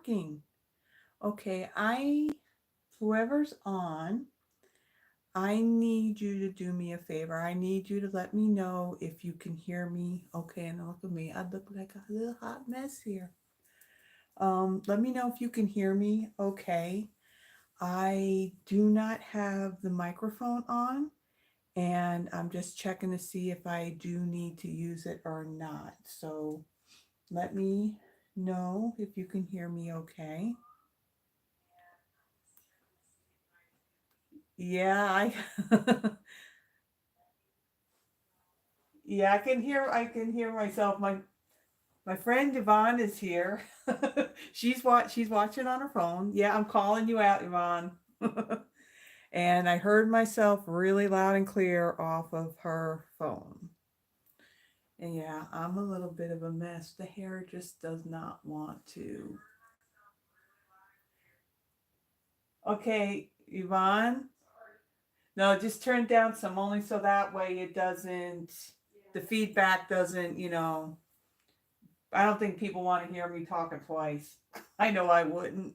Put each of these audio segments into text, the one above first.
working. Okay, whoever's on, I need you to do me a favor. I need you to let me know if you can hear me. Okay, and look at me. I look like a little hot mess here. Let me know if you can hear me. Okay. I do not have the microphone on, and I'm just checking to see if I do need to use it or not. So let me know if you can hear me okay. Yeah, yeah, I can hear myself. My friend Yvonne is here. She's watching on her phone. Yeah, I'm calling you out, Yvonne. And I heard myself really loud and clear off of her phone. And yeah, I'm a little bit of a mess. The hair just does not want to. Okay, Yvonne. No, just turn down some only so that way it doesn't, the feedback doesn't, I don't think people want to hear me talking twice. I know I wouldn't.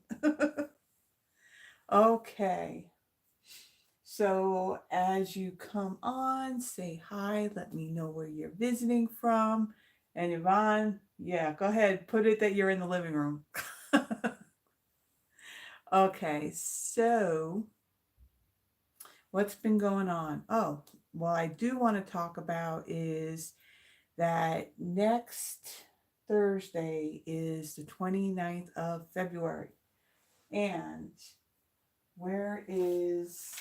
Okay. So as you come on, say hi. Let me know where you're visiting from. And Yvonne, yeah, go ahead. Put it that you're in the living room. Okay, so what's been going on? Oh, what I do want to talk about is that next Thursday is the 29th of February. And where is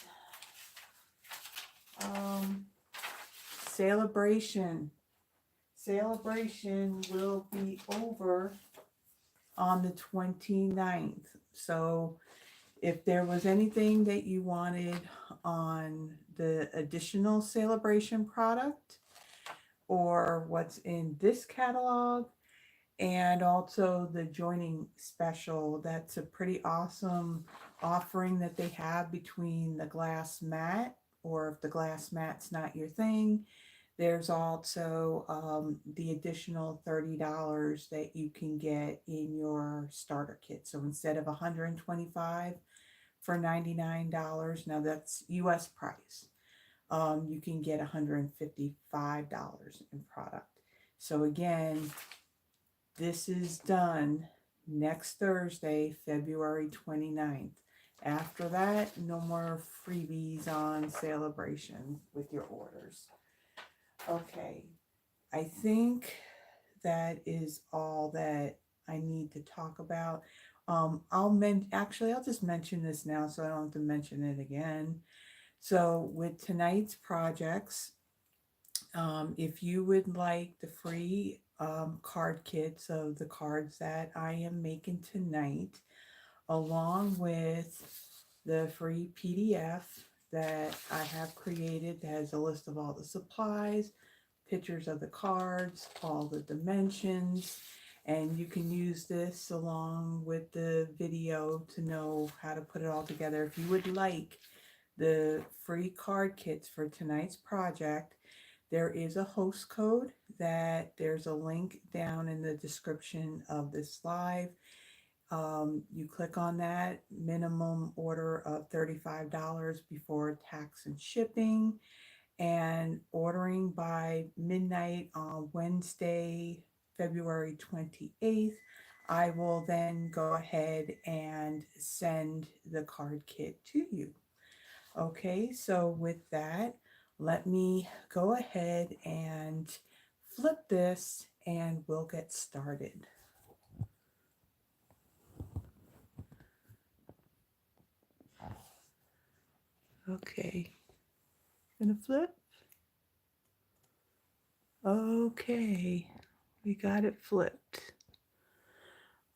um celebration? Celebration will be over on the 29th. So if there was anything that you wanted on the additional celebration product or what's in this catalog, and also the joining special, that's a pretty awesome offering that they have between the glass mat, or if the glass mat's not your thing, there's also the additional $30 that you can get in your starter kit. So instead of $125 for $99, now that's US price, you can get $155 in product. So again, this is done next Thursday, February 29th. After that, no more freebies on celebration with your orders. Okay, I think that is all that I need to talk about. I'll just mention this now so I don't have to mention it again. So with tonight's projects, if you would like the free card kits of the cards that I am making tonight, along with the free PDF that I have created that has a list of all the supplies, pictures of the cards, all the dimensions, and you can use this along with the video to know how to put it all together. If you would like the free card kits for tonight's project, there is a host code that there's a link down in the description of this live. You click on that, minimum order of $35 before tax and shipping, and ordering by midnight on Wednesday, February 28th. I will then go ahead and send the card kit to you. Okay, so with that, let me go ahead and flip this and we'll get started. Okay, gonna flip. Okay, we got it flipped.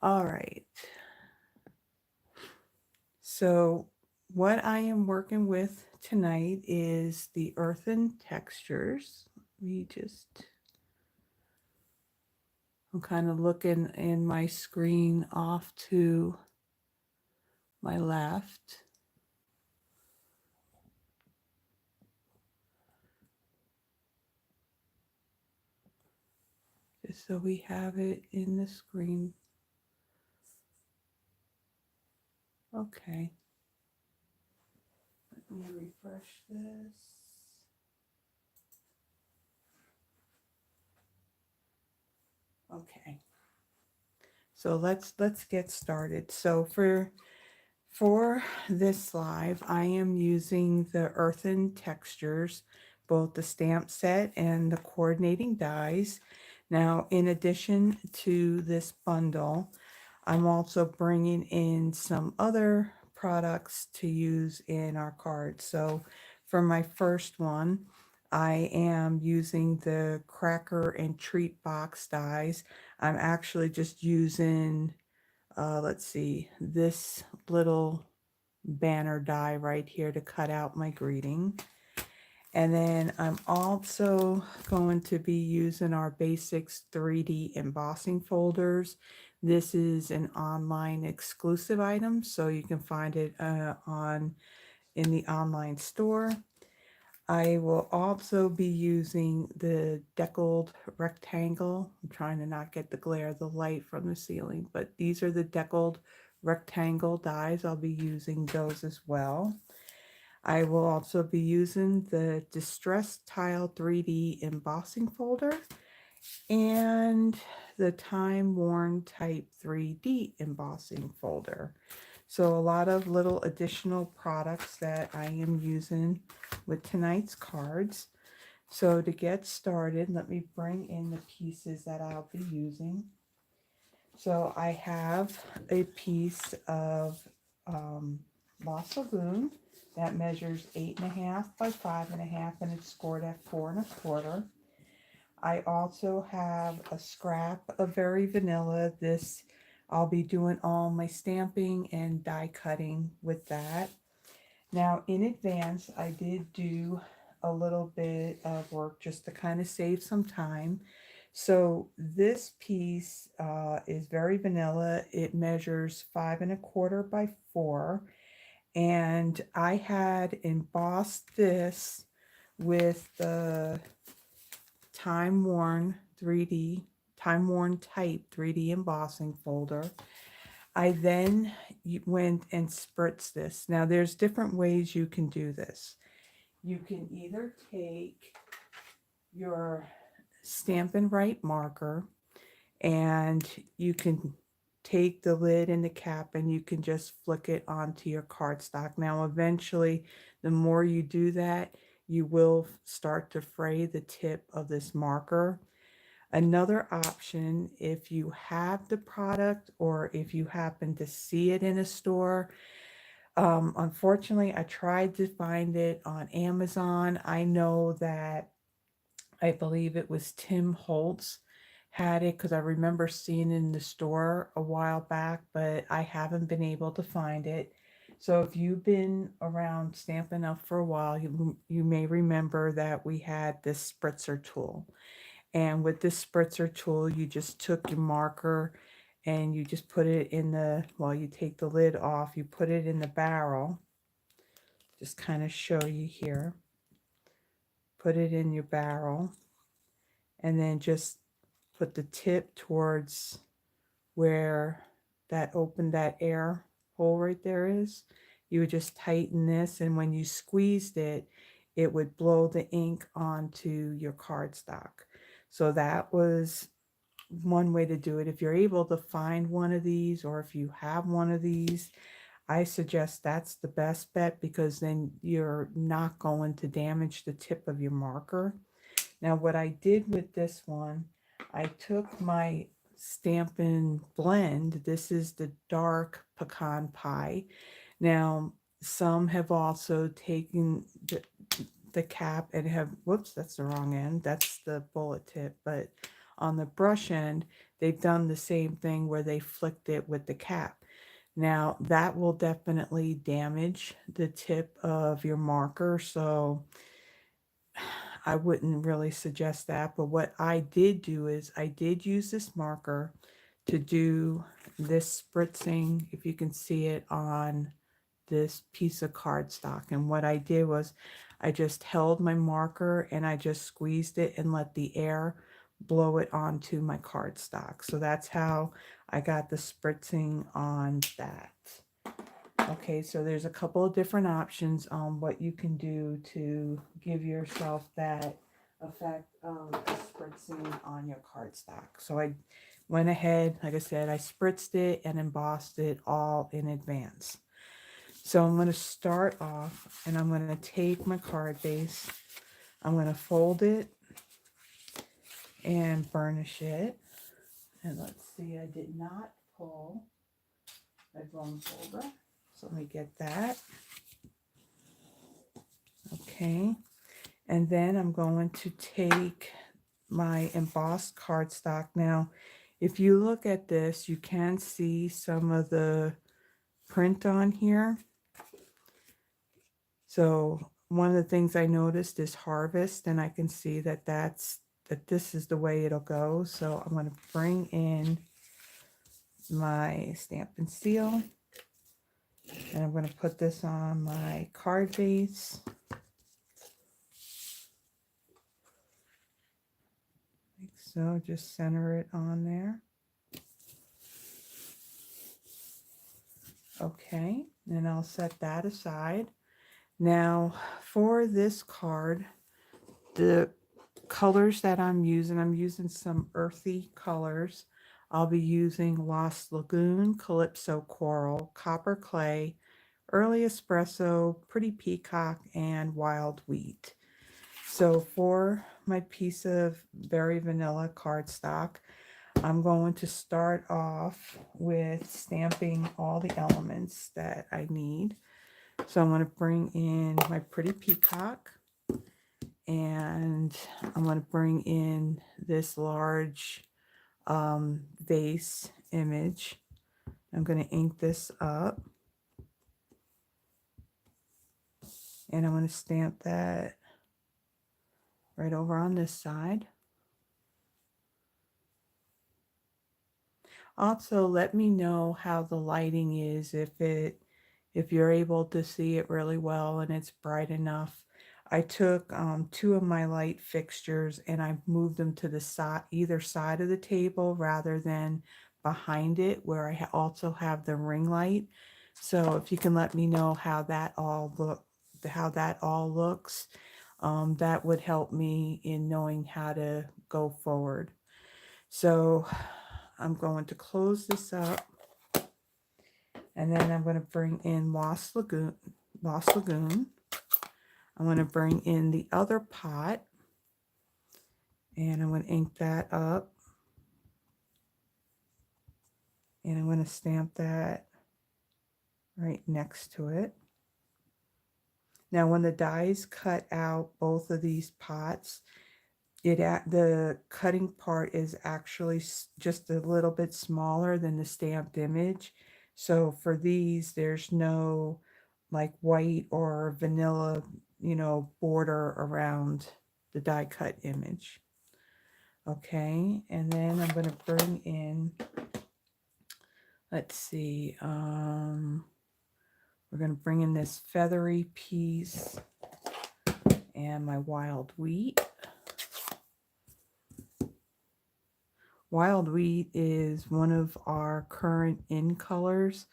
All right. So what I am working with tonight is the earthen textures. I'm kind of looking in my screen off to my left. Just so we have it in the screen. Okay. Let me refresh this. Okay. So let's get started. So for this live, I am using the Earthen Textures, both the stamp set and the coordinating dies. Now, in addition to this bundle, I'm also bringing in some other products to use in our cards. So for my first one, I am using the Cracker and Treat Box dies. I'm actually just using let's see, this little banner die right here to cut out my greeting. And then I'm also going to be using our Basics 3D embossing folders. This is an online exclusive item, so you can find it in the online store. I will also be using the deckled rectangle. I'm trying to not get the glare of the light from the ceiling, but these are the deckled rectangle dies. I'll be using those as well. I will also be using the Distress Tile 3D embossing folder and the Time Worn Type 3D embossing folder. So a lot of little additional products that I am using with tonight's cards. So to get started, let me bring in the pieces that I'll be using. So I have a piece of Lagoon that measures 8.5 by 5.5 and it's scored at 4 1/4. I also have a scrap of Very Vanilla. This I'll be doing all my stamping and die cutting with that. Now in advance I did do a little bit of work just to kind of save some time. So this piece is Very Vanilla. It measures 5 1/4 by 4, and I had embossed this with the Time Worn Type 3D embossing folder. I then went and spritzed this. Now there's different ways you can do this. You can either take your Stampin' Right marker and you can take the lid and the cap and you can just flick it onto your cardstock. Now eventually, the more you do that, you will start to fray the tip of this marker. Another option, if you have the product or if you happen to see it in a store, unfortunately, I tried to find it on Amazon. I know that I believe it was Tim Holtz had it because I remember seeing it in the store a while back, but I haven't been able to find it. So if you've been around Stampin' Up for a while, you may remember that we had this spritzer tool. And with this spritzer tool, you just took your marker and you just put it in the, well, you take the lid off, you put it in the barrel. Just kind of show you here. Put it in your barrel and then just put the tip towards where that air hole right there is. You would just tighten this, and when you squeezed it, it would blow the ink onto your cardstock. So that was one way to do it. If you're able to find one of these, or if you have one of these, I suggest that's the best bet because then you're not going to damage the tip of your marker. Now what I did with this one, I took my Stampin' Blend. This is the dark pecan pie. Now some have also taken the cap and have, whoops, that's the wrong end. That's the bullet tip. But on the brush end, they've done the same thing where they flicked it with the cap. Now that will definitely damage the tip of your marker. So I wouldn't really suggest that, but what I did do is I did use this marker to do this spritzing, if you can see it on this piece of cardstock. And what I did was I just held my marker and I just squeezed it and let the air blow it onto my cardstock. So that's how I got the spritzing on that. Okay, so there's a couple of different options on what you can do to give yourself that effect of spritzing on your cardstock. So I went ahead, like I said, I spritzed it and embossed it all in advance. So I'm going to start off and I'm going to take my card base, I'm going to fold it and burnish it. And let's see, I did not pull my bone folder. So let me get that. Okay. And then I'm going to take my embossed cardstock. Now, if you look at this, you can see some of the print on here. So one of the things I noticed is harvest, and I can see that this is the way it'll go. So I'm going to bring in my stamp and seal, and I'm going to put this on my card base. Like so, just center it on there. Okay, and I'll set that aside. Now for this card, the colors that I'm using some earthy colors. I'll be using Lost Lagoon, Calypso Coral, Copper Clay, Early Espresso, Pretty Peacock, and Wild Wheat. So for my piece of Very Vanilla cardstock, I'm going to start off with stamping all the elements that I need. So I'm going to bring in my Pretty Peacock, and I'm going to bring in this large vase image. I'm going to ink this up, and I'm going to stamp that right over on this side. Also, let me know how the lighting is, if you're able to see it really well and it's bright enough. I took two of my light fixtures and I moved them to the side, either side of the table rather than behind it, where I also have the ring light. So if you can let me know how that all looks, that would help me in knowing how to go forward. So I'm going to close this up, and then I'm going to bring in Lost Lagoon. I'm going to bring in the other pot, and I'm going to ink that up, and I'm going to stamp that right next to it. Now when the dies cut out both of these pots, the cutting part is actually just a little bit smaller than the stamped image. So for these, there's no like white or vanilla, border around the die cut image. Okay, and then I'm going to bring in, let's see, we're going to bring in this feathery piece and my wild wheat. Wild wheat is one of our current in colors,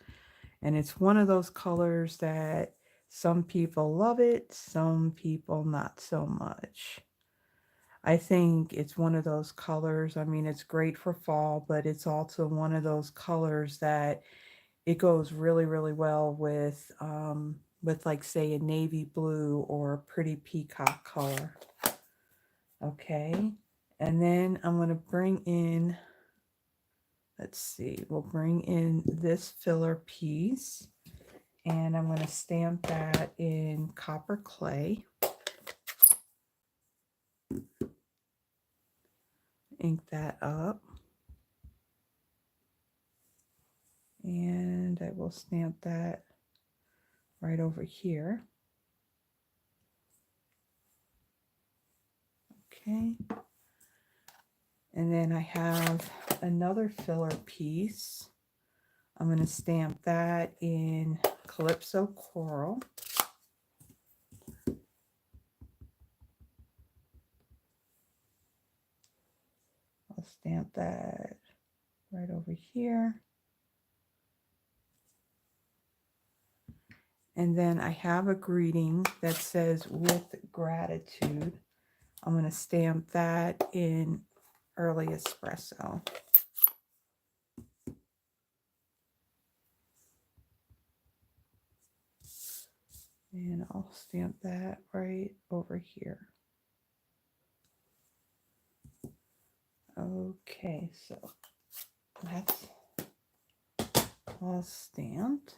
and it's one of those colors that some people love it, some people not so much. I think it's one of those colors, I mean, it's great for fall, but it's also one of those colors that it goes really, really well with like, say, a navy blue or a pretty peacock color. Okay, and then I'm going to bring in, let's see, we'll bring in this filler piece, and I'm going to stamp that in Copper Clay. Ink that up. And I will stamp that right over here. Okay. And then I have another filler piece. I'm going to stamp that in Calypso Coral. I'll stamp that right over here. And then I have a greeting that says with gratitude. I'm going to stamp that in early espresso. And I'll stamp that right over here. Okay, so that's all stamped.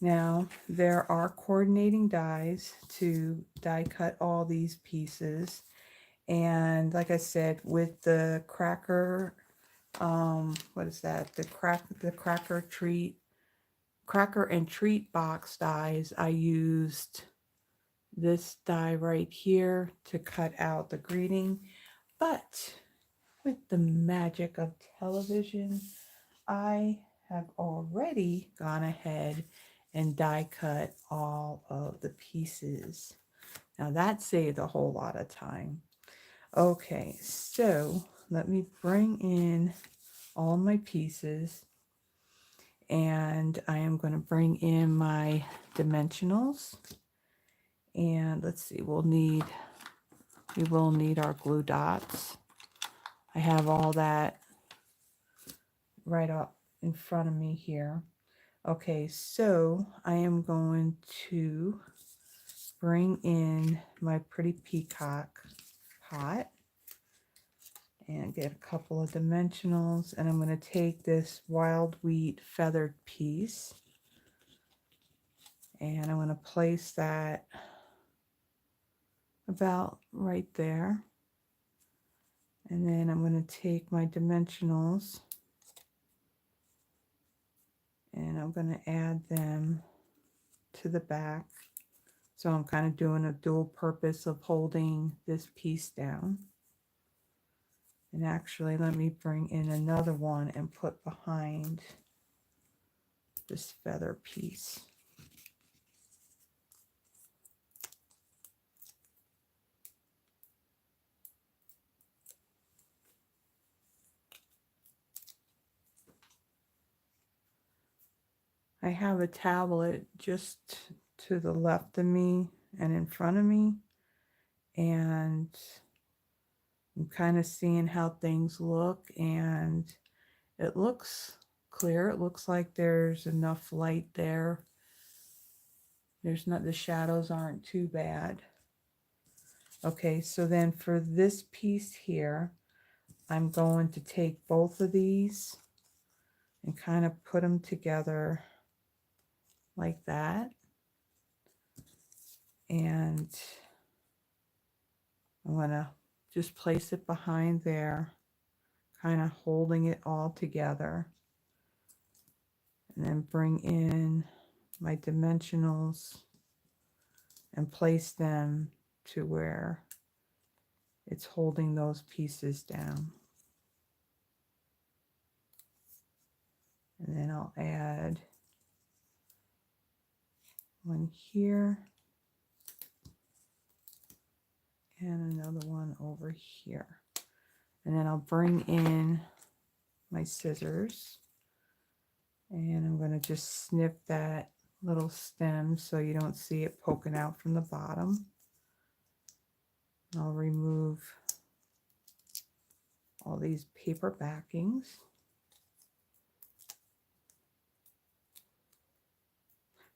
Now there are coordinating dies to die cut all these pieces. And like I said, with the cracker, what is that? The cracker and treat box dies, I used this die right here to cut out the greeting. But with the magic of television, I have already gone ahead and die cut all of the pieces. Now that saved a whole lot of time. Okay, so let me bring in all my pieces, and I am going to bring in my dimensionals. And let's see, we will need our glue dots. I have all that right up in front of me here. Okay, so I am going to bring in my pretty peacock pot and get a couple of dimensionals, and I'm going to take this wild wheat feathered piece and I'm going to place that about right there. And then I'm going to take my dimensionals and I'm going to add them to the back. So I'm kind of doing a dual purpose of holding this piece down. And actually, let me bring in another one and put behind this feather piece. I have a tablet just to the left of me and in front of me, and I'm kind of seeing how things look, and it looks clear. It looks like there's enough light there. The shadows aren't too bad. Okay, so then for this piece here, I'm going to take both of these and kind of put them together like that. And I'm going to just place it behind there, kind of holding it all together. And then bring in my dimensionals and place them to where it's holding those pieces down. And then I'll add one here and another one over here. And then I'll bring in my scissors and I'm going to just snip that little stem so you don't see it poking out from the bottom. I'll remove all these paper backings.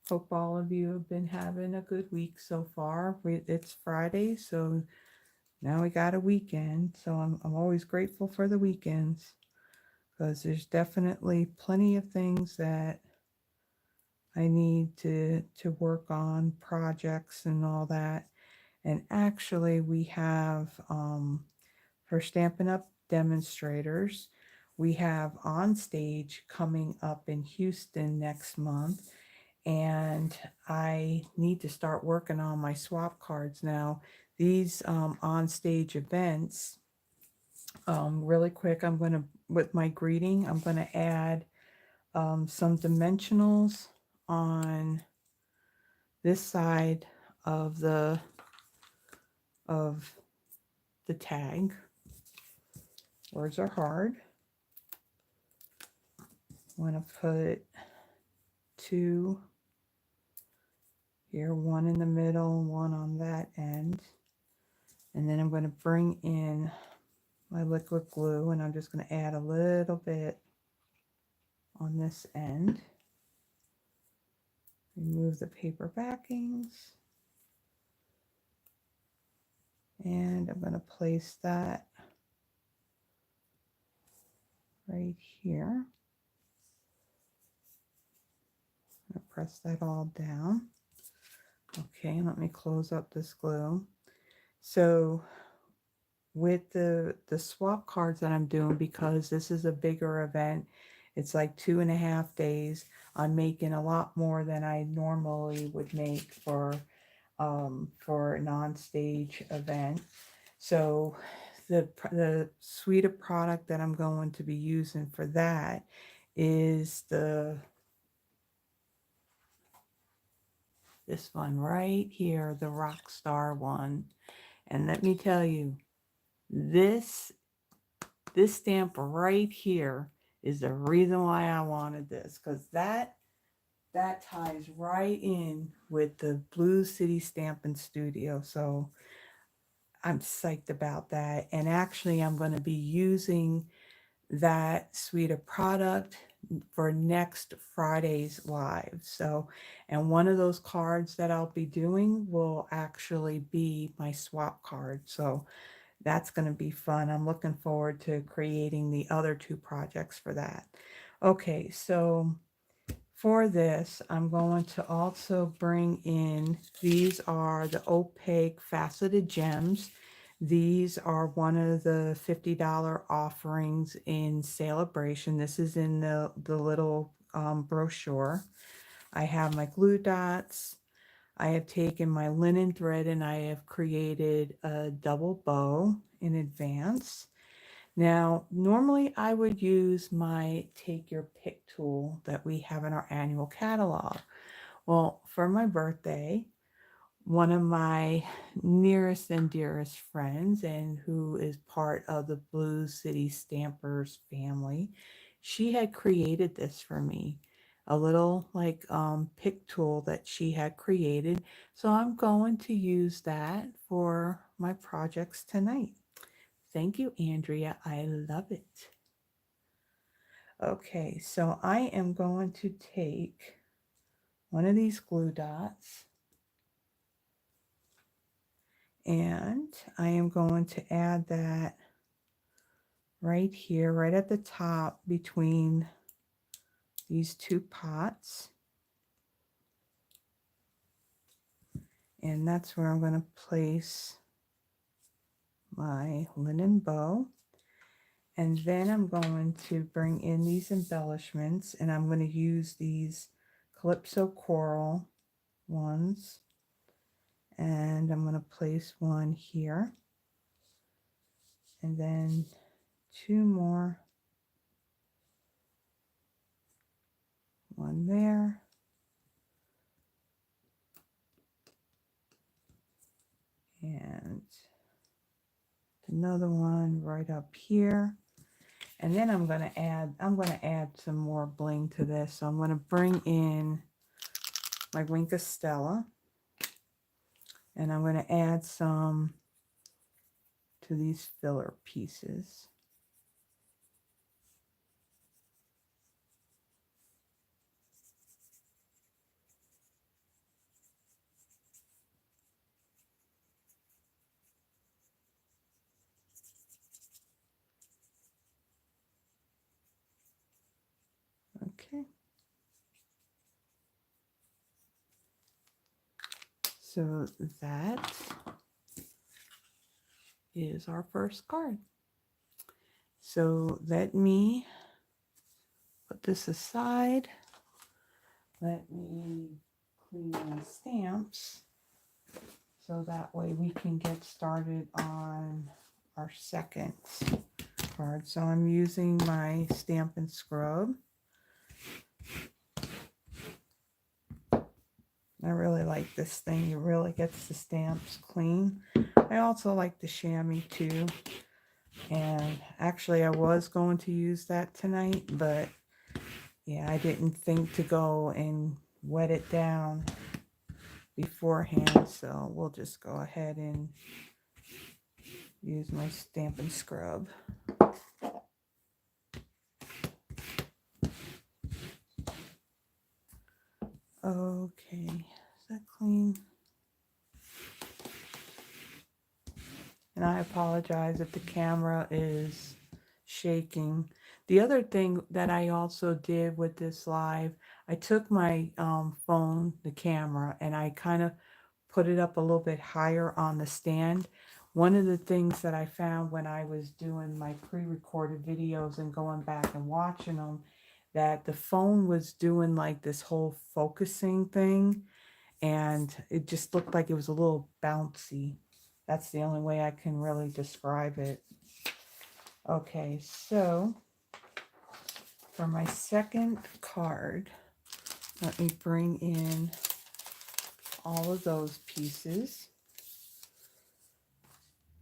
Hope all of you have been having a good week so far. It's Friday, so now we got a weekend. So I'm always grateful for the weekends, because there's definitely plenty of things that I need to work on, projects and all that. And actually we have, for Stampin' Up! Demonstrators, we have On Stage coming up in Houston next month. And I need to start working on my swap cards now. These on stage events, really quick, I'm going to, with my greeting, I'm going to add some dimensionals on this side of the tag. Words are hard. I'm going to put 2 Here, one in the middle, one on that end. And then I'm going to bring in my liquid glue, and I'm just going to add a little bit on this end. Remove the paper backings. And I'm going to place that right here. I'm going to press that all down. Okay, let me close up this glue. So with the swap cards that I'm doing, because this is a bigger event, it's like 2.5 days, I'm making a lot more than I normally would make for a non-stage event. So the suite of product that I'm going to be using for that is this one right here, the Rockstar one. And let me tell you, this stamp right here is the reason why I wanted this, because that ties right in with the Blue City Stampin' Studio. So I'm psyched about that. And actually, I'm going to be using that suite of product for next Friday's live. So, and one of those cards that I'll be doing will actually be my swap card. So that's going to be fun. I'm looking forward to creating the other 2 projects for that. Okay, so for this, I'm going to also bring in, these are the opaque faceted gems. These are one of the $50 offerings in Celebration. This is in the little brochure. I have my glue dots. I have taken my linen thread and I have created a double bow in advance. Now, normally I would use my Take Your Pick tool that we have in our annual catalog. Well, for my birthday, one of my nearest and dearest friends, and who is part of the Blue City Stampers family, she had created this for me. A little like pick tool that she had created. So I'm going to use that for my projects tonight. Thank you, Andrea. I love it. Okay, so I am going to take one of these glue dots and I am going to add that right here, right at the top between these 2 pots. And that's where I'm going to place my linen bow. And then I'm going to bring in these embellishments, and I'm going to use these Calypso Coral ones. And I'm going to place one here. And then 2 more. One there. And another one right up here. And then I'm going to add some more bling to this. So I'm going to bring in my Wink of Stella, and I'm going to add some to these filler pieces. Okay. So that is our first card. So let me put this aside. Let me clean my stamps so that way we can get started on our second card. So I'm using my Stampin' Scrub. I really like this thing. It really gets the stamps clean. I also like the chamois too. And actually I was going to use that tonight, but yeah, I didn't think to go and wet it down beforehand, so we'll just go ahead and use my Stampin' Scrub. Okay, is that clean? And I apologize if the camera is shaking. The other thing that I also did with this live, I took my phone, the camera, and I kind of put it up a little bit higher on the stand. One of the things that I found when I was doing my pre-recorded videos and going back and watching them, that the phone was doing like this whole focusing thing, and it just looked like it was a little bouncy. That's the only way I can really describe it. Okay, so for my second card, let me bring in all of those pieces.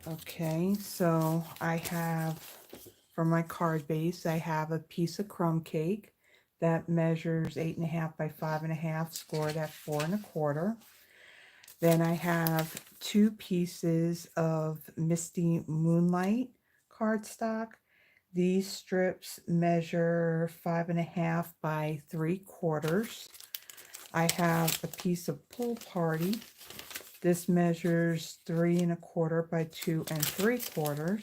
Okay, so I have, for my card base, I have a piece of crumb cake that measures 8.5 by 5.5, scored at 4 1/4. Then I have 2 pieces of Misty Moonlight Cardstock. These strips measure 5.5 by 3/4. I have a piece of Pool Party. This measures 3 1/4 by 2 3/4.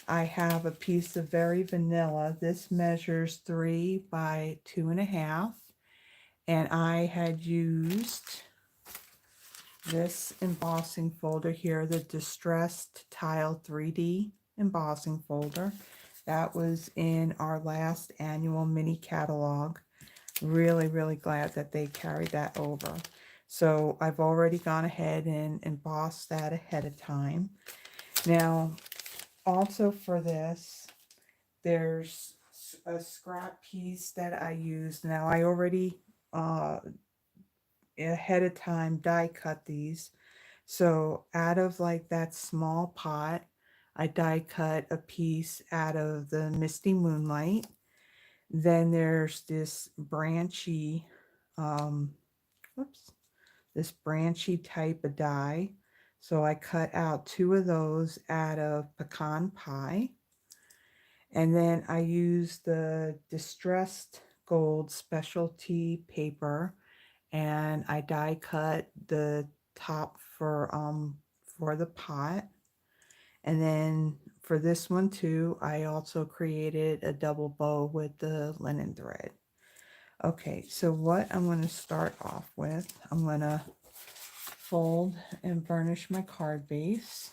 I have a piece of Very Vanilla. This measures 3 by 2.5. And I had used this embossing folder here, the Distressed Tile 3D embossing folder. That was in our last annual mini catalog. Really, really glad that they carried that over. So I've already gone ahead and embossed that ahead of time. Now, also for this, there's a scrap piece that I used. Now, I already ahead of time die cut these. So out of like that small pot, I die cut a piece out of the Misty Moonlight. Then there's this branchy, this branchy type of die. So I cut out 2 of those out of Pecan Pie. And then I used the Distressed Gold Specialty paper, and I die cut the top for the pot. And then for this one too, I also created a double bow with the linen thread. Okay, so what I'm going to start off with, I'm going to fold and burnish my card base.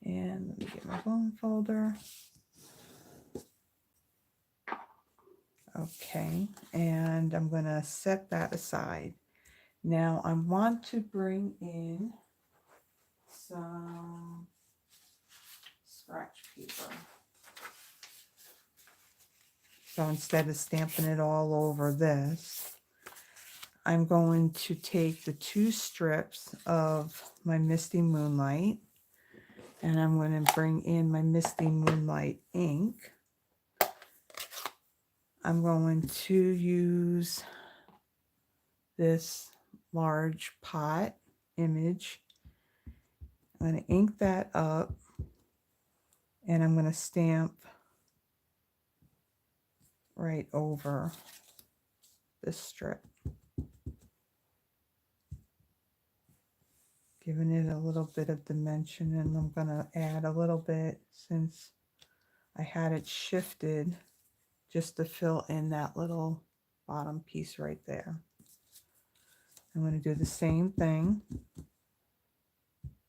And let me get my bone folder. Okay, and I'm going to set that aside. Now I want to bring in some scratch paper. So instead of stamping it all over this, I'm going to take the 2 strips of my Misty Moonlight, and I'm going to bring in my Misty Moonlight ink. I'm going to use this large pot image. I'm going to ink that up, and I'm going to stamp right over this strip, giving it a little bit of dimension. And I'm going to add a little bit, since I had it shifted, just to fill in that little bottom piece right there. I'm going to do the same thing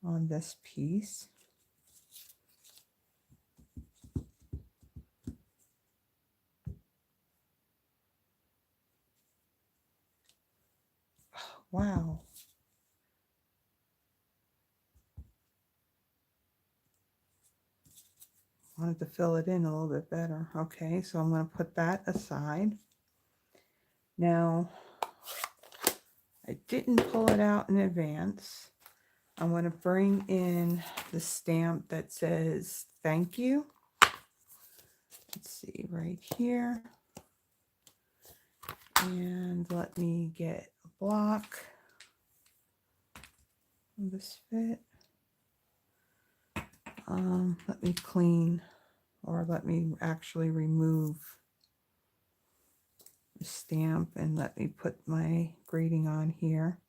on this piece. Oh, wow. Wanted to fill it in a little bit better. Okay, so I'm going to put that aside. Now, I didn't pull it out in advance. I'm going to bring in the stamp that says thank you. Let's see, right here. And let me get a block of this fit. Let me clean, or let me actually remove the stamp and let me put my grading on here.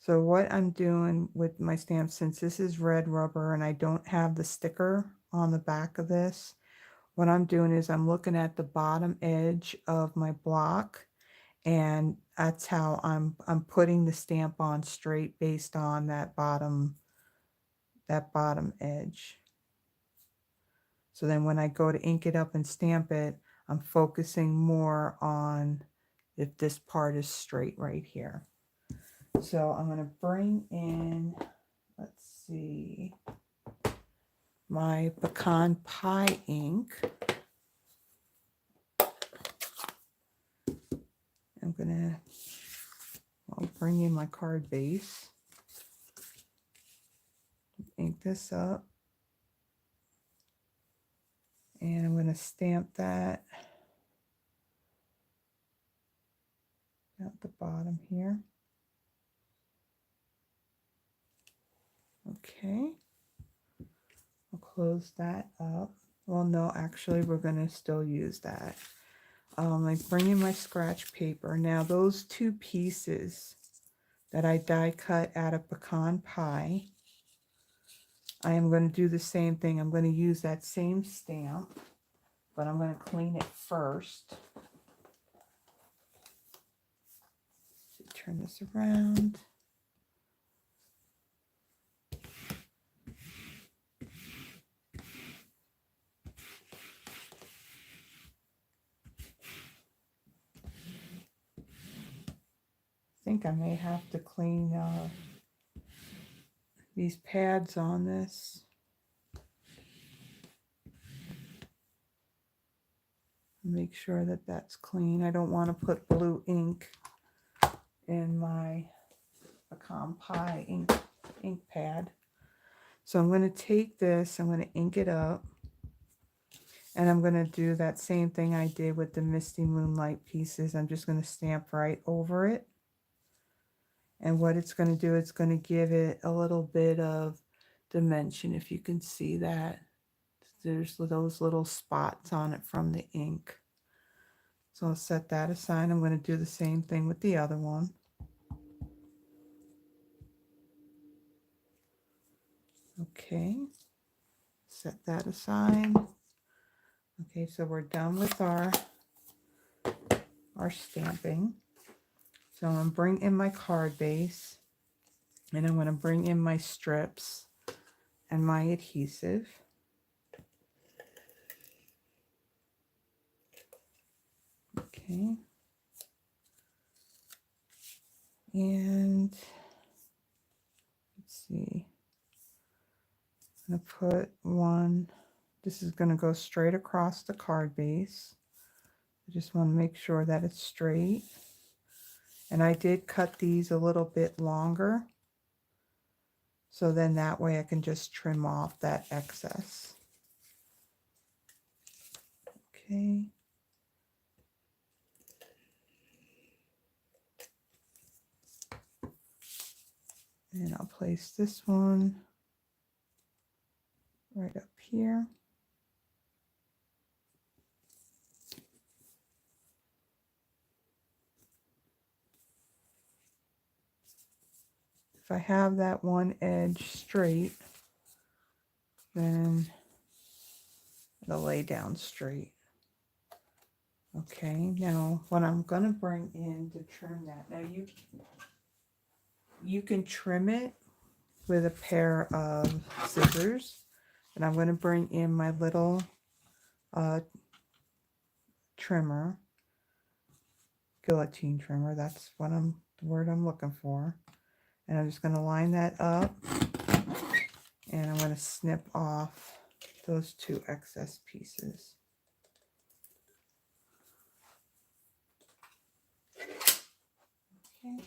So what I'm doing with my stamp, since this is red rubber and I don't have the sticker on the back of this, what I'm doing is I'm looking at the bottom edge of my block, and that's how I'm putting the stamp on straight based on that bottom edge. So then when I go to ink it up and stamp it, I'm focusing more on if this part is straight right here. So I'm going to bring in, let's see, my Pecan Pie ink. I'll bring in my card base, ink this up, and I'm going to stamp that at the bottom here. Okay, I'll close that up. Well, no, actually, we're going to still use that. I bring in my scratch paper. Now, those two pieces that I die cut out of Pecan Pie, I am going to do the same thing. I'm going to use that same stamp, but I'm going to clean it first. Turn this around. I think I may have to clean these pads on this. Make sure that that's clean. I don't want to put blue ink in my Pecan Pie ink pad. So I'm going to take this, I'm going to ink it up, and I'm going to do that same thing I did with the Misty Moonlight pieces. I'm just going to stamp right over it. And what it's going to do, it's going to give it a little bit of dimension, if you can see that. There's those little spots on it from the ink. So I'll set that aside. I'm going to do the same thing with the other one. Okay, set that aside. Okay, so we're done with our stamping. So I'm going to bring in my card base, and I'm going to bring in my strips and my adhesive. Okay. And let's see. I'm going to put one, this is going to go straight across the card base. I just want to make sure that it's straight. And I did cut these a little bit longer, so then that way I can just trim off that excess. Okay. And I'll place this one right up here. If I have that one edge straight, then it'll lay down straight. Okay, now what I'm going to bring in to trim that, now you can trim it with a pair of scissors, and I'm going to bring in my little trimmer, guillotine trimmer, that's what the word I'm looking for. And I'm just going to line that up, and I'm going to snip off those two excess pieces. Okay.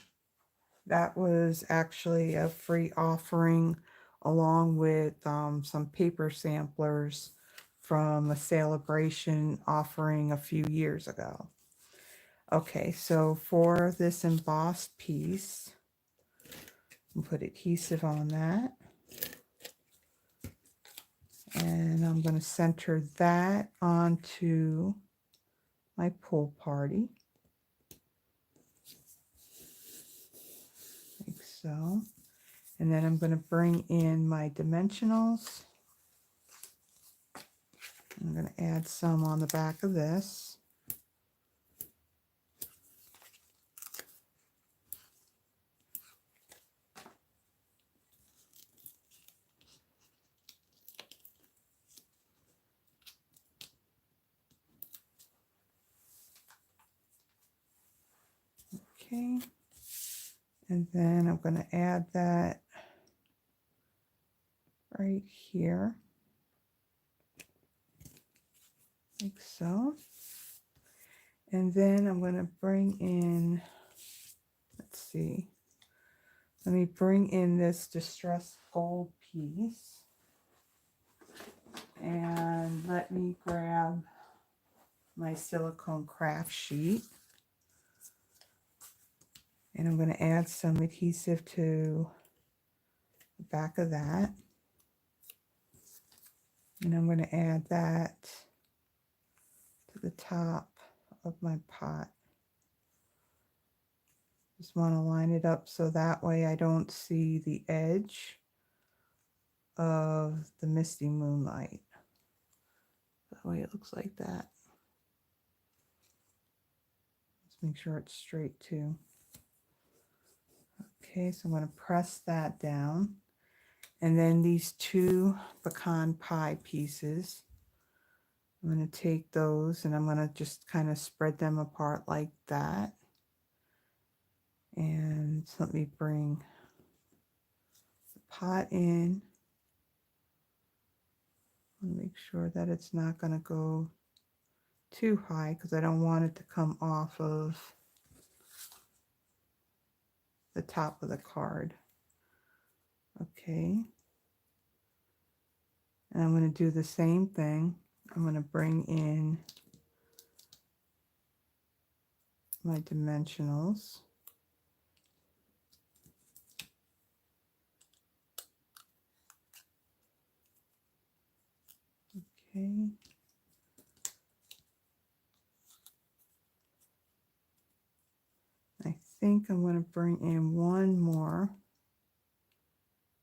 That was actually a free offering along with some paper samplers from a celebration offering a few years ago. Okay, so for this embossed piece, I'll put adhesive on that. And I'm going to center that onto my pool party. Like so. And then I'm going to bring in my dimensionals. I'm going to add some on the back of this. Okay. And then I'm going to add that right here. Like so. And then I'm going to bring in, let's see, let me bring in this distressed gold piece. And let me grab my silicone craft sheet. And I'm going to add some adhesive to the back of that. And I'm going to add that to the top of my pot. Just want to line it up so that way I don't see the edge of the Misty Moonlight. That way it looks like that. Let's make sure it's straight too. Okay, so I'm going to press that down. And then these two pecan pie pieces, I'm going to take those and I'm going to just kind of spread them apart like that. And so let me bring the pot in. Make sure that it's not going to go too high because I don't want it to come off of the top of the card. Okay. And I'm going to do the same thing. I'm going to bring in my dimensionals. Okay. I think I'm going to bring in one more.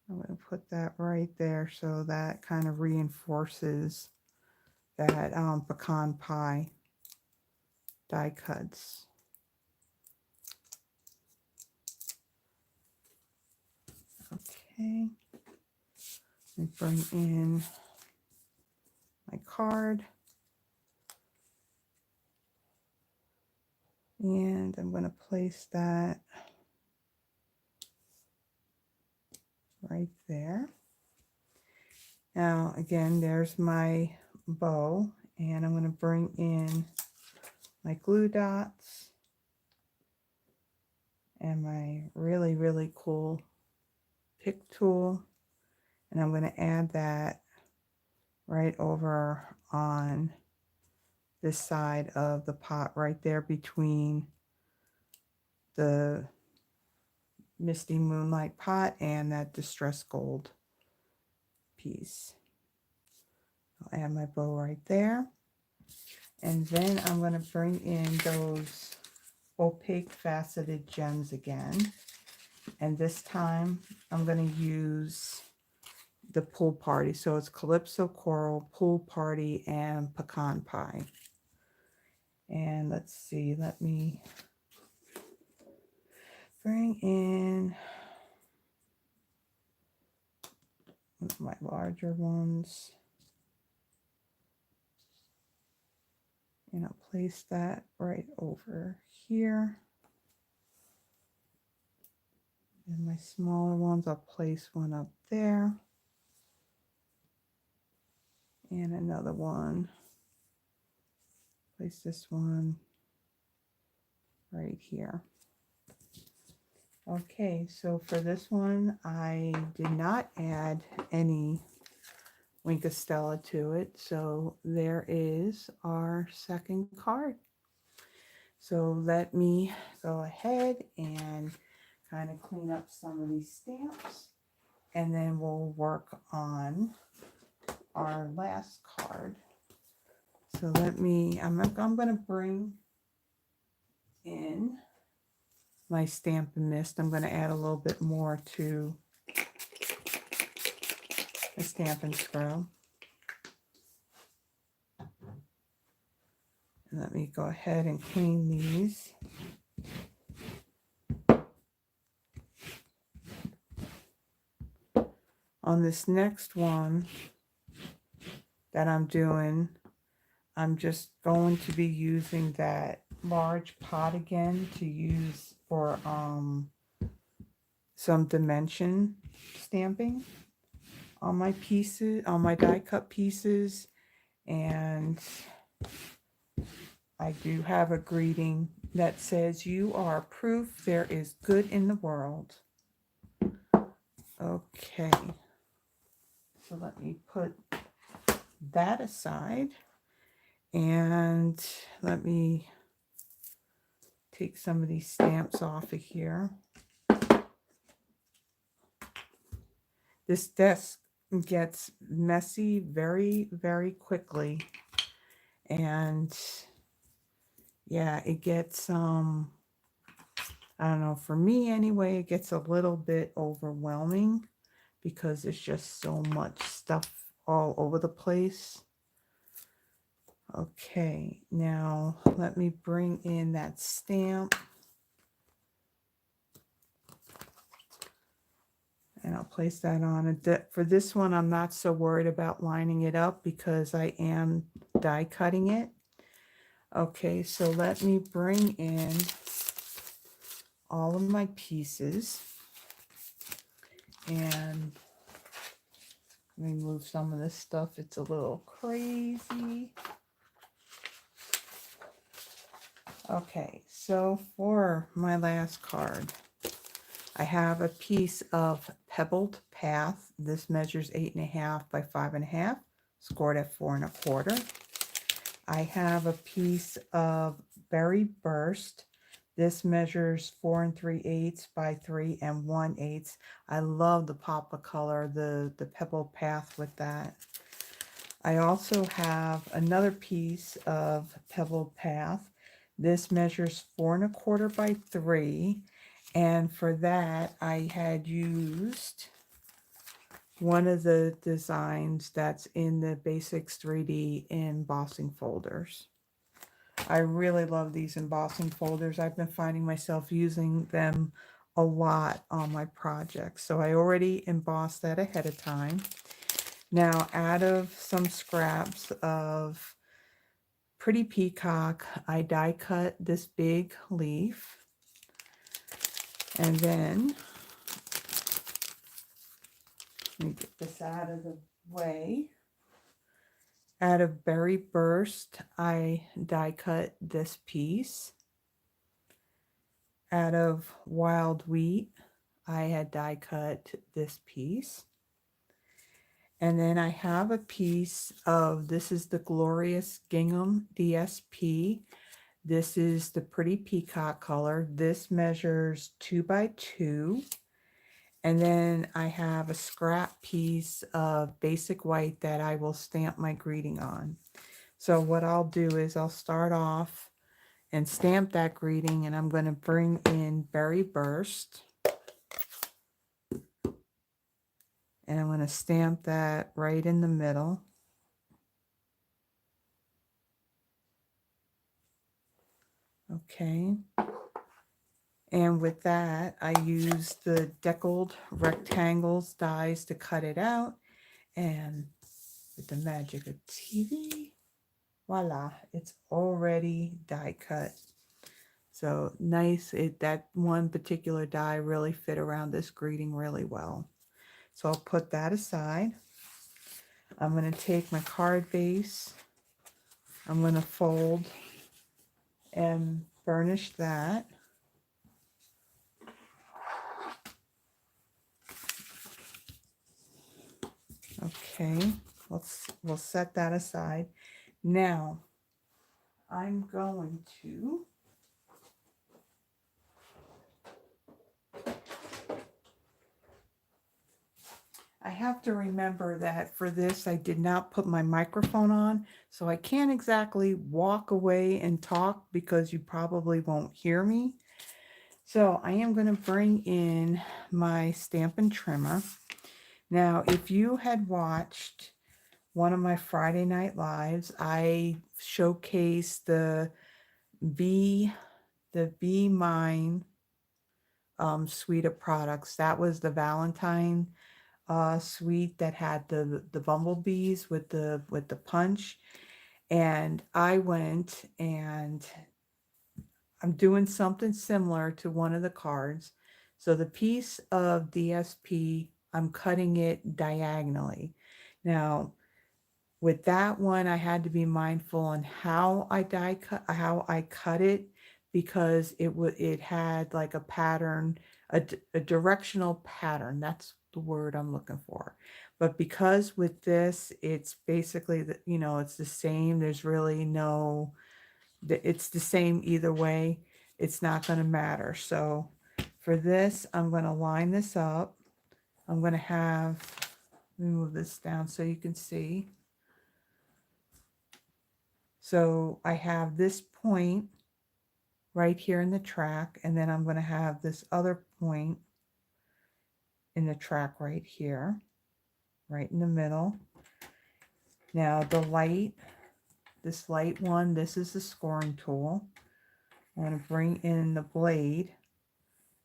I'm going to put that right there so that kind of reinforces that pecan pie die cuts. Okay. Let me bring in my card. And I'm going to place that right there. Now, again, there's my bow. And I'm going to bring in my glue dots and my really, really cool pick tool. And I'm going to add that right over on this side of the pot, right there between the Misty Moonlight pot and that distressed gold piece. I'll add my bow right there. And then I'm going to bring in those opaque faceted gems again. And this time I'm going to use the pool party. So it's Calypso Coral, Pool Party, and Pecan Pie. And let's see, let me bring in one of my larger ones. And I'll place that right over here. And my smaller ones, I'll place one up there. And another one. Place this one right here. Okay, so for this one, I did not add any Wink Stella to it. So there is our second card. So let me go ahead and kind of clean up some of these stamps, and then we'll work on our last card. So let me, I'm going to bring in my Stampin' Mist. I'm going to add a little bit more to the Stampin' Scrub. And let me go ahead and clean these. On this next one that I'm doing, I'm just going to be using that large pot again to use for some dimension stamping on my pieces, on my die cut pieces. And I do have a greeting that says, "You are proof there is good in the world." Okay, so let me put that aside, and let me take some of these stamps off of here. This desk gets messy very, very quickly, and yeah, it gets I don't know, for me anyway, it gets a little bit overwhelming because there's just so much stuff all over the place. Okay, now let me bring in that stamp. And I'll place that on. For this one, I'm not so worried about lining it up because I am die cutting it. Okay, so let me bring in all of my pieces. And let me move some of this stuff. It's a little crazy. Okay, so for my last card, I have a piece of Pebbled Path. This measures 8.5 by 5.5, scored at 4 1/4. I have a piece of Berry Burst. This measures 4 3/8 by 3 1/8. I love the pop of color, the Pebbled Path with that. I also have another piece of Pebbled Path. This measures 4 1/4 by 3. And for that, I had used one of the designs that's in the Basics 3D embossing folders. I really love these embossing folders. I've been finding myself using them a lot on my projects. So I already embossed that ahead of time. Now, out of some scraps of Pretty Peacock, I die cut this big leaf. And then, let me get this out of the way. Out of Berry Burst, I die cut this piece. Out of Wild Wheat, I had die cut this piece. And then I have a piece of, this is the glorious Gingham DSP. This is the Pretty Peacock color. This measures 2 by 2. And then I have a scrap piece of Basic White that I will stamp my greeting on. So what I'll do is I'll start off and stamp that greeting, and I'm going to bring in Berry Burst. And I'm going to stamp that right in the middle. Okay. And with that, I use the deckled rectangles dies to cut it out. And with the magic of TV, voila, it's already die cut. So nice. That one particular die really fit around this greeting really well. So I'll put that aside. I'm going to take my card base. I'm going to fold and burnish that. Okay, we'll set that aside. Now, I'm going to I have to remember that for this, I did not put my microphone on, so I can't exactly walk away and talk because you probably won't hear me. So I am going to bring in my Stampin' Trimmer. Now, if you had watched one of my Friday Night Lives, I showcased the Be Mine suite of products. That was the Valentine suite that had the bumblebees with the punch. And I went and I'm doing something similar to one of the cards. So the piece of DSP, I'm cutting it diagonally. Now, with that one, I had to be mindful on how I cut it, because it had like a pattern, a directional pattern. That's the word I'm looking for. But because with this, it's basically it's the same. There's really no, it's the same either way. It's not going to matter. So for this, I'm going to line this up. I'm going to have, let me move this down so you can see. So I have this point right here in the track, and then I'm going to have this other point in the track right here, right in the middle. Now the light, this light one, this is the scoring tool. I'm going to bring in the blade.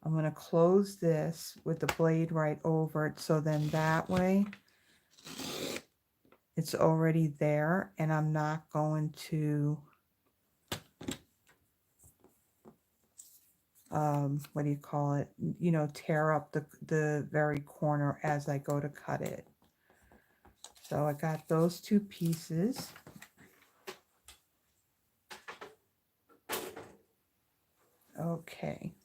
I'm going to close this with the blade right over it, so then that way it's already there, and I'm not going to what do you call it, tear up the very corner as I go to cut it. So I got those two pieces. Okay,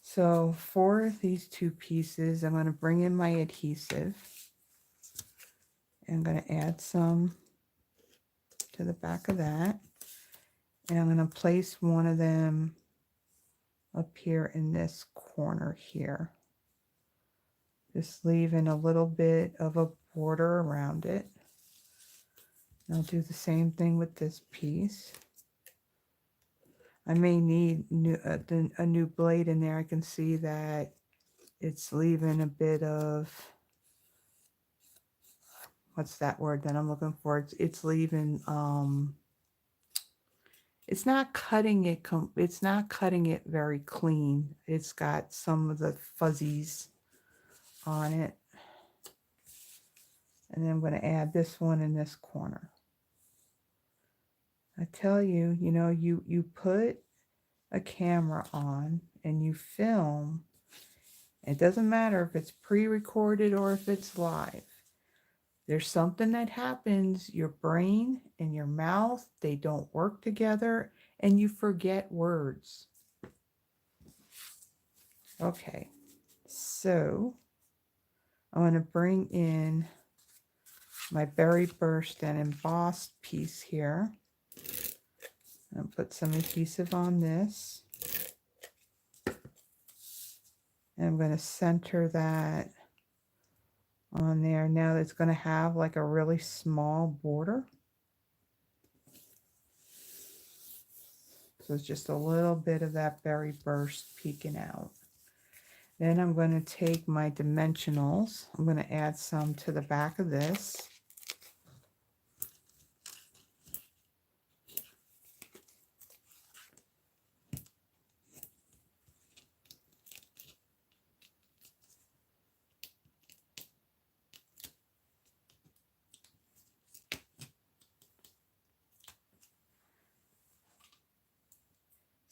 so for these two pieces, I'm going to bring in my adhesive. I'm going to add some to the back of that, and I'm going to place one of them up here in this corner here, just leaving a little bit of a border around it. And I'll do the same thing with this piece. I may need a new blade in there. I can see that it's leaving a bit of, what's that word that I'm looking for? It's leaving, it's not cutting it, it's not cutting it very clean. It's got some of the fuzzies on it. And then I'm going to add this one in this corner. I tell you, you put a camera on and you film. It doesn't matter if it's pre-recorded or if it's live. There's something that happens. Your brain and your mouth, they don't work together, and you forget words. Okay, so I'm going to bring in my Berry Burst and embossed piece here. I'll put some adhesive on this. And I'm going to center that on there. Now it's going to have like a really small border. So it's just a little bit of that Berry Burst peeking out. Then I'm going to take my dimensionals. I'm going to add some to the back of this.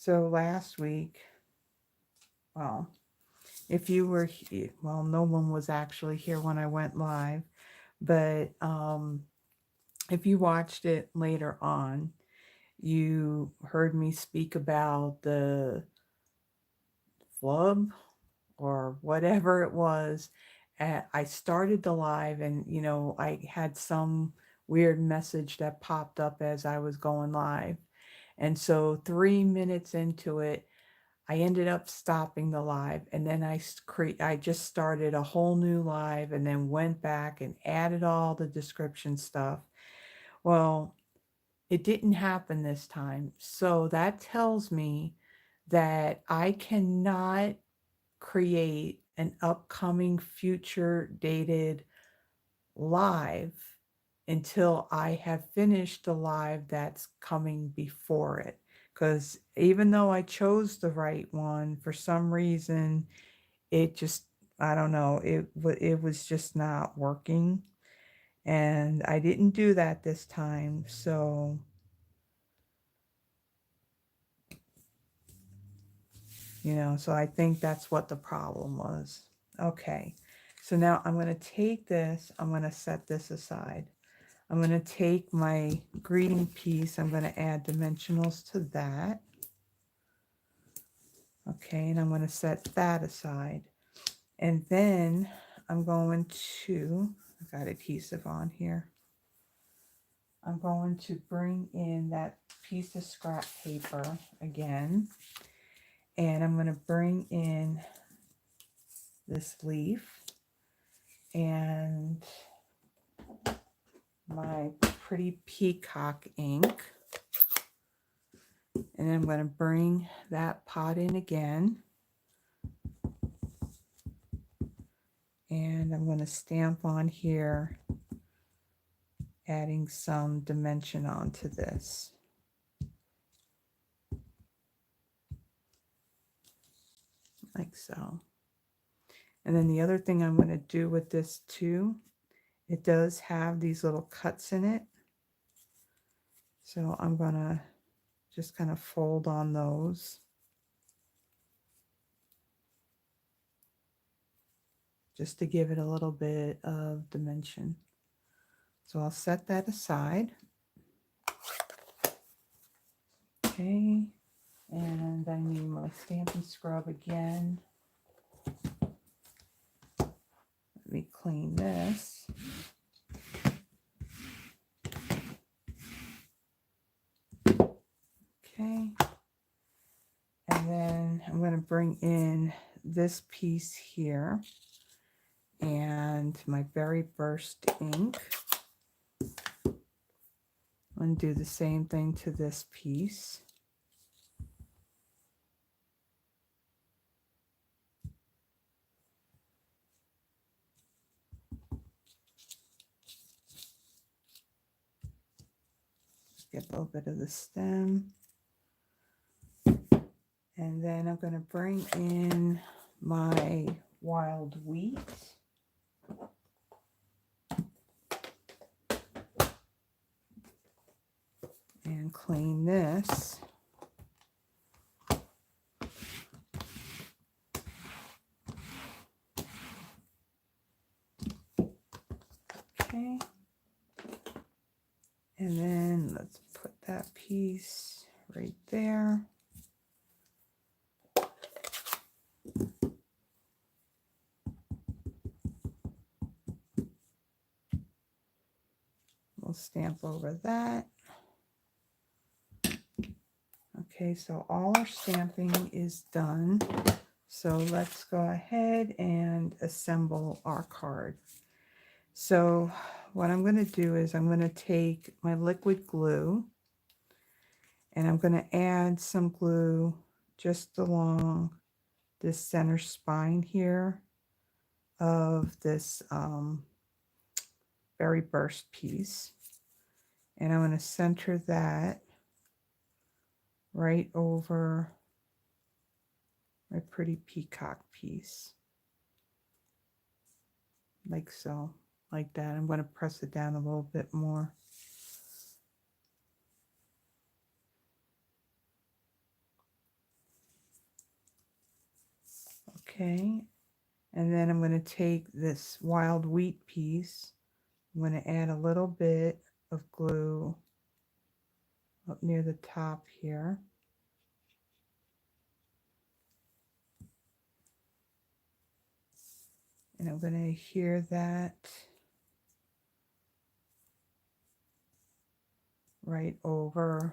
So last week, well, if you were here, well, no one was actually here when I went live, but if you watched it later on, you heard me speak about the flub or whatever it was. I started the live, and I had some weird message that popped up as I was going live. And so 3 minutes into it, I ended up stopping the live, and then I just started a whole new live and then went back and added all the description stuff. Well, it didn't happen this time. So that tells me that I cannot create an upcoming future dated live until I have finished the live that's coming before it. Because even though I chose the right one, for some reason, it just, I don't know, it was just not working. And I didn't do that this time. So, so I think that's what the problem was. Okay. So now I'm going to take this, I'm going to set this aside. I'm going to take my greeting piece, I'm going to add dimensionals to that. Okay, and I'm going to set that aside. And then I'm going to, I've got adhesive on here. I'm going to bring in that piece of scrap paper again. And I'm going to bring in this leaf and my pretty Peacock ink. And I'm going to bring that pot in again. And I'm going to stamp on here, adding some dimension onto this. Like so. And then the other thing I'm going to do with this too, it does have these little cuts in it. So I'm going to just kind of fold on those. Just to give it a little bit of dimension. So I'll set that aside. Okay, and I need my Stampin' Scrub again. Let me clean this. Okay, and then I'm going to bring in this piece here and my Berry Burst ink. I'm going to do the same thing to this piece. Get a little bit of the stem. And then I'm going to bring in my wild wheat. And clean this. Okay. And then let's put that piece right there. We'll stamp over that. Okay, so all our stamping is done. So let's go ahead and assemble our card. So what I'm going to do is I'm going to take my liquid glue and I'm going to add some glue just along this center spine here of this Berry Burst piece. And I'm going to center that right over my pretty Peacock piece. Like so, like that. I'm going to press it down a little bit more. Okay, and then I'm going to take this wild wheat piece. I'm going to add a little bit of glue up near the top here. And I'm going to adhere that right over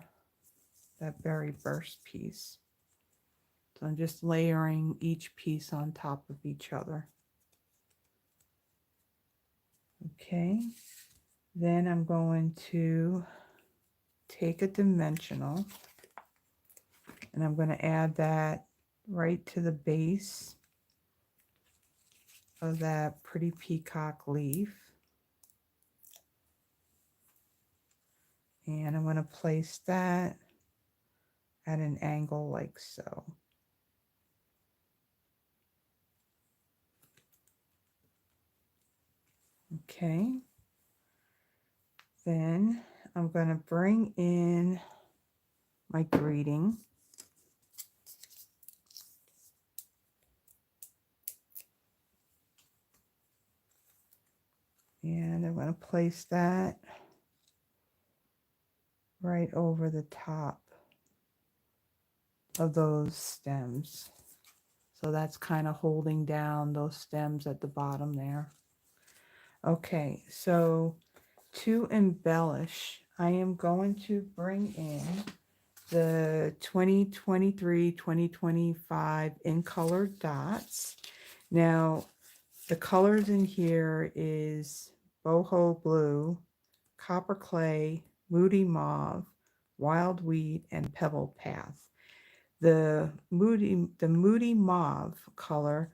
that Berry Burst piece. So I'm just layering each piece on top of each other. Okay, then I'm going to take a dimensional and I'm going to add that right to the base of that pretty peacock leaf. And I'm going to place that at an angle like so. Okay. Then I'm going to bring in my greeting. And I'm going to place that right over the top of those stems. So that's kind of holding down those stems at the bottom there. Okay, so to embellish, I am going to bring in the 2023-2025 in color dots. Now, the colors in here is boho blue, copper clay, moody mauve, wild wheat, and pebbled path. The moody mauve color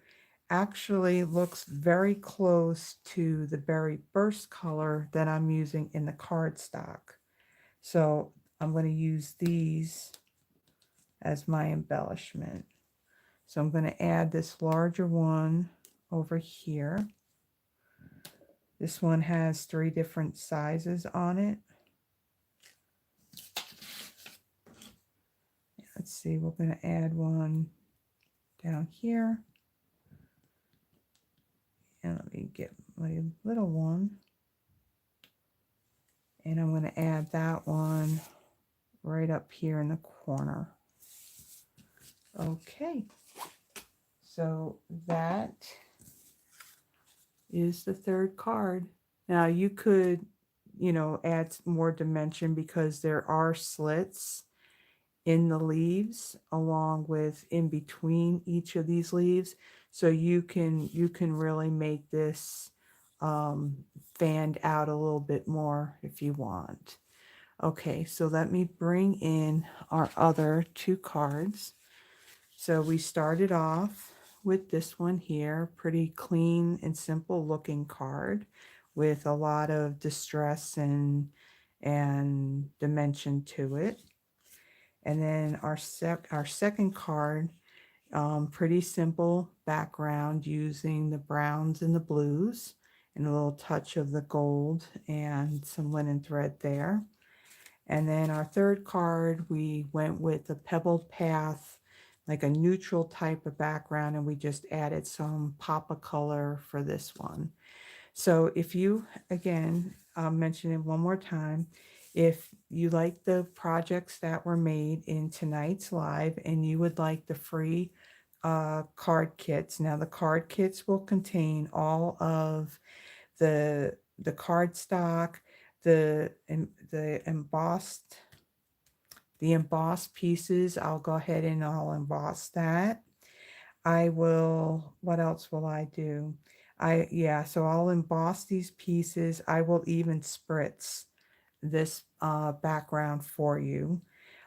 actually looks very close to the berry burst color that I'm using in the cardstock. So I'm going to use these as my embellishment. So I'm going to add this larger one over here. This one has 3 different sizes on it. Let's see, we're going to add one down here. And let me get my little one. And I'm going to add that one right up here in the corner. Okay. So that is the 3rd card. Now you could, you know, add more dimension because there are slits in the leaves along with in between each of these leaves. So you can really make this fanned out a little bit more if you want. Okay, so let me bring in our other 2 cards. So we started off with this one here, pretty clean and simple looking card with a lot of distress and dimension to it. And then our second card, pretty simple background using the browns and the blues and a little touch of the gold and some linen thread there. And then our 3rd card, we went with the Pebbled Path, like a neutral type of background, and we just added some pop of color for this one. So if you, again, I'll mention it one more time, if you like the projects that were made in tonight's live and you would like the free card kits, now the card kits will contain all of the cardstock, the embossed pieces. I'll go ahead and I'll emboss that. I will, what else will I do? So I'll emboss these pieces. I will even spritz this background for you.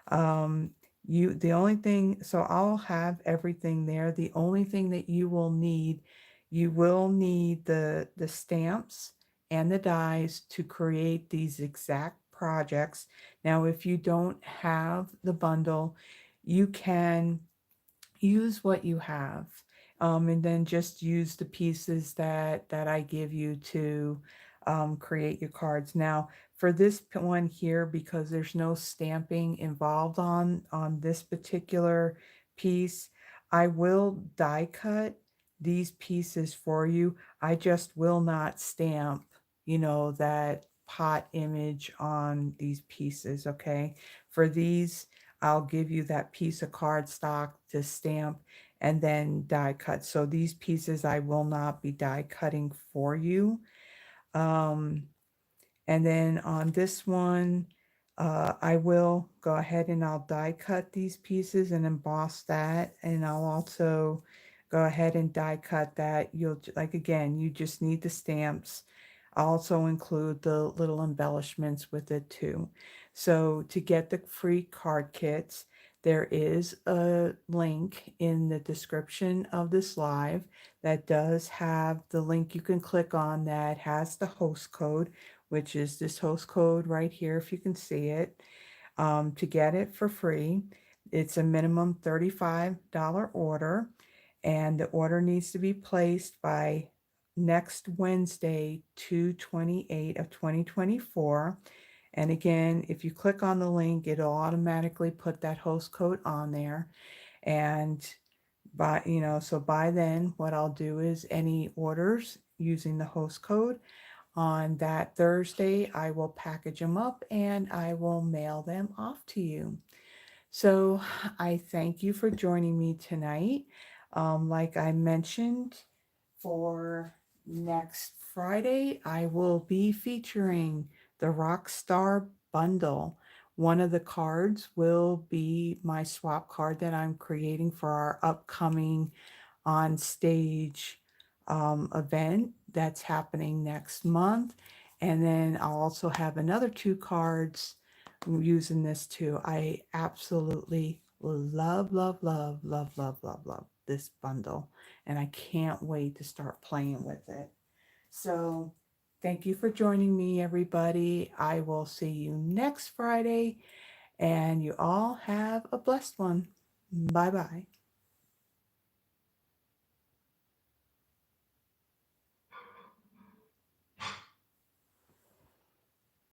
The only thing, so I'll have everything there. The only thing that you will need the stamps and the dies to create these exact projects. Now, if you don't have the bundle, you can use what you have, and then just use the pieces that I give you to create your cards. Now, for this one here, because there's no stamping involved on this particular piece, I will die cut these pieces for you. I just will not stamp, you know, that pot image on these pieces. Okay, for these, I'll give you that piece of cardstock to stamp and then die cut. So these pieces I will not be die cutting for you. And then on this one, I will go ahead and I'll die cut these pieces and emboss that, and I'll also go ahead and die cut that. You'll, like, again, you just need the stamps. I'll also include the little embellishments with it too. So to get the free card kits, there is a link in the description of this live that does have the link you can click on that has the host code, which is this host code right here, if you can see it, to get it for free. It's a minimum $35 order, and the order needs to be placed by next Wednesday, 2/28 of 2024. And again, if you click on the link, it'll automatically put that host code on there. And so by then, what I'll do is any orders using the host code on that Thursday, I will package them up and I will mail them off to you. So I thank you for joining me tonight. Like I mentioned, for next Friday, I will be featuring the Rockstar Bundle. One of the cards will be my swap card that I'm creating for our upcoming on stage event that's happening next month. And then I'll also have another 2 cards using this too. I absolutely love, love, love, love, love, love, love this bundle. And I can't wait to start playing with it. So thank you for joining me, everybody. I will see you next Friday. And you all have a blessed one. Bye-bye.